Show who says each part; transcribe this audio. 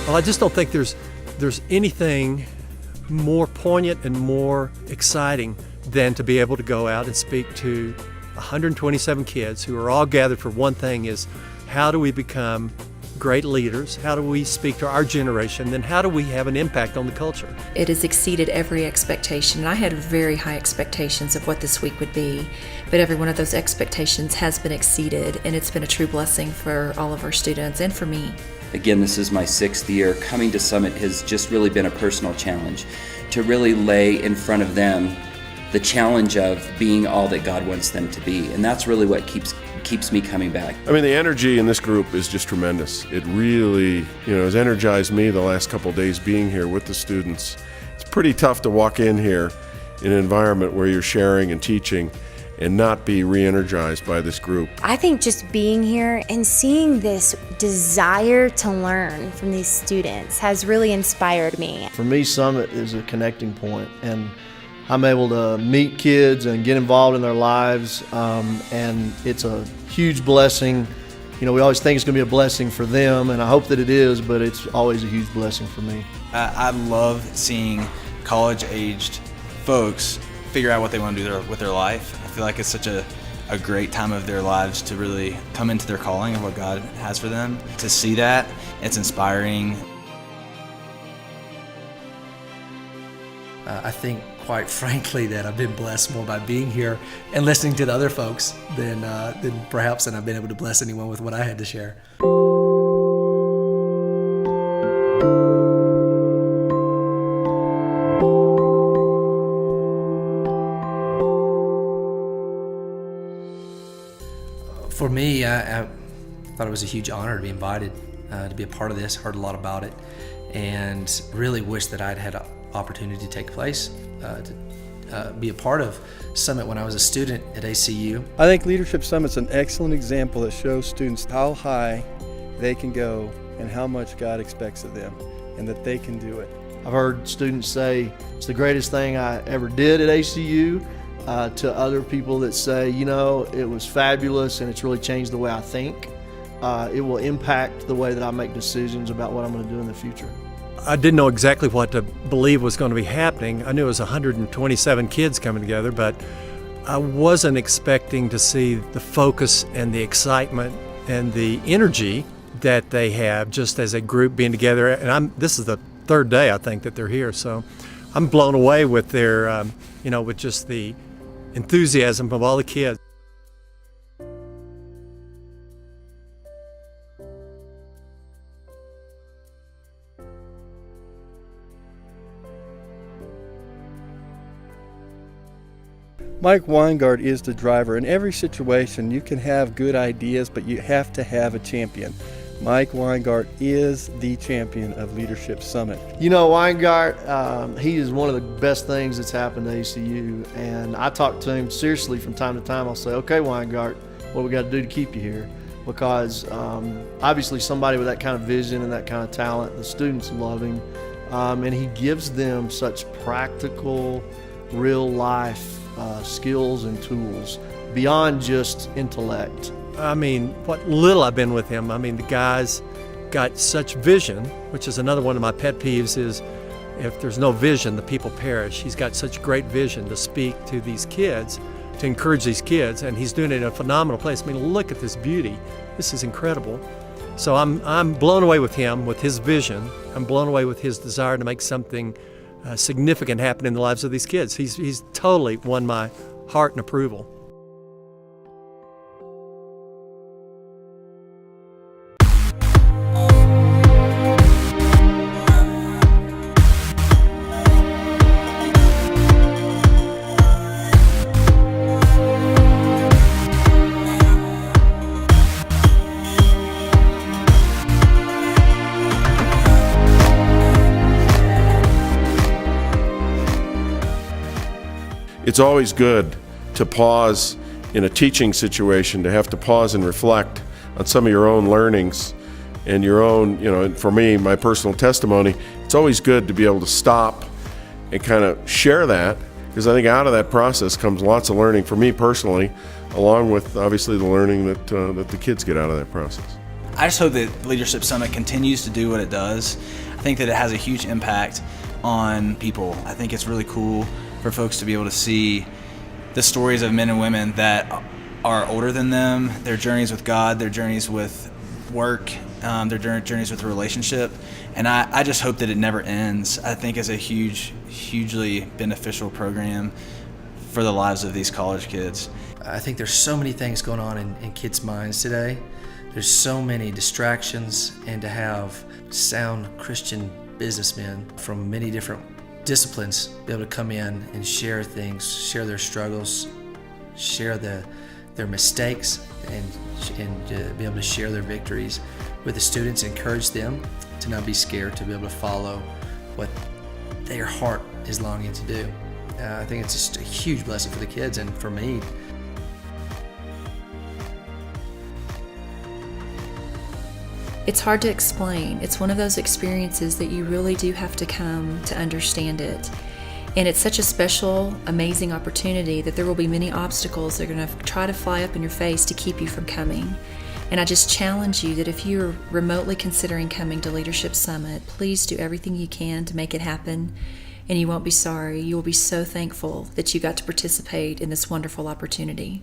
Speaker 1: Well, I just don't think there's anything more poignant and more exciting than to be able to go out and speak to 127 kids who are all gathered for one thing: is how do we become great leaders? How do we speak to our generation? Then how do we have an impact on the culture?
Speaker 2: It has exceeded every expectation, and I had very high expectations of what this week would be, but every one of those expectations has been exceeded, and it's been a true blessing for all of our students and for me.
Speaker 3: Again, this is my 6th year. Coming to Summit has just really been a personal challenge to really lay in front of them the challenge of being all that God wants them to be, and that's really what keeps me coming back.
Speaker 4: I mean, the energy in this group is just tremendous. It really, has energized me the last couple of days being here with the students. It's pretty tough to walk in here in an environment where you're sharing and teaching and not be re-energized by this group.
Speaker 5: I think just being here and seeing this desire to learn from these students has really inspired me.
Speaker 6: For me, Summit is a connecting point, and I'm able to meet kids and get involved in their lives, and it's a huge blessing. We always think it's going to be a blessing for them, and I hope that it is, but it's always a huge blessing for me.
Speaker 7: I love seeing college-aged folks figure out what they want to do with their life. I feel like it's such a great time of their lives to really come into their calling of what God has for them. To see that, it's inspiring.
Speaker 8: I think, quite frankly, that I've been blessed more by being here and listening to the other folks than perhaps I've been able to bless anyone with what I had to share. For me, I thought it was a huge honor to be invited to be a part of this. Heard a lot about it, and really wish that I'd had an opportunity to take place, to be a part of Summit when I was a student at ACU.
Speaker 9: I think Leadership Summit's an excellent example that shows students how high they can go and how much God expects of them, and that they can do it.
Speaker 6: I've heard students say it's the greatest thing I ever did at ACU. To other people that say, it was fabulous and it's really changed the way I think. It will impact the way that I make decisions about what I'm going to do in the future.
Speaker 1: I didn't know exactly what to believe was going to be happening. I knew it was 127 kids coming together, but I wasn't expecting to see the focus and the excitement and the energy that they have just as a group being together. And this is the 3rd day, I think, that they're here. So I'm blown away with their, with just the enthusiasm of all the kids.
Speaker 9: Mike Weingart is the driver. In every situation, you can have good ideas, but you have to have a champion. Mike Weingart is the champion of Leadership Summit.
Speaker 6: Weingart, he is one of the best things that's happened to ACU, and I talk to him seriously from time to time. I'll say, okay, Weingart, what we got to do to keep you here? Because obviously somebody with that kind of vision and that kind of talent, the students love him, and he gives them such practical, real life skills and tools beyond just intellect.
Speaker 1: I mean, what little I've been with him, the guy's got such vision, which is another one of my pet peeves, is if there's no vision, the people perish. He's got such great vision to speak to these kids, to encourage these kids, and he's doing it in a phenomenal place. Look at this beauty. This is incredible. So I'm blown away with him, with his vision. I'm blown away with his desire to make something significant happen in the lives of these kids. He's totally won my heart and approval.
Speaker 4: It's always good to pause in a teaching situation, to have to pause and reflect on some of your own learnings and your own, and for me, my personal testimony. It's always good to be able to stop and kind of share that, because I think out of that process comes lots of learning for me personally, along with obviously the learning that the kids get out of that process.
Speaker 7: I just hope that Leadership Summit continues to do what it does. I think that it has a huge impact on people. I think it's really cool for folks to be able to see the stories of men and women that are older than them, their journeys with God, their journeys with work, their journeys with relationship. And I just hope that it never ends. I think it's a hugely beneficial program for the lives of these college kids.
Speaker 8: I think there's so many things going on in kids' minds today. There's so many distractions, and to have sound Christian businessmen from many different disciplines be able to come in and share things, share their struggles, share their mistakes, and be able to share their victories with the students, encourage them to not be scared, to be able to follow what their heart is longing to do. I think it's just a huge blessing for the kids and for me.
Speaker 2: It's hard to explain. It's one of those experiences that you really do have to come to understand it. And it's such a special, amazing opportunity that there will be many obstacles that are going to try to fly up in your face to keep you from coming. And I just challenge you that if you're remotely considering coming to Leadership Summit, please do everything you can to make it happen. And you won't be sorry. You will be so thankful that you got to participate in this wonderful opportunity.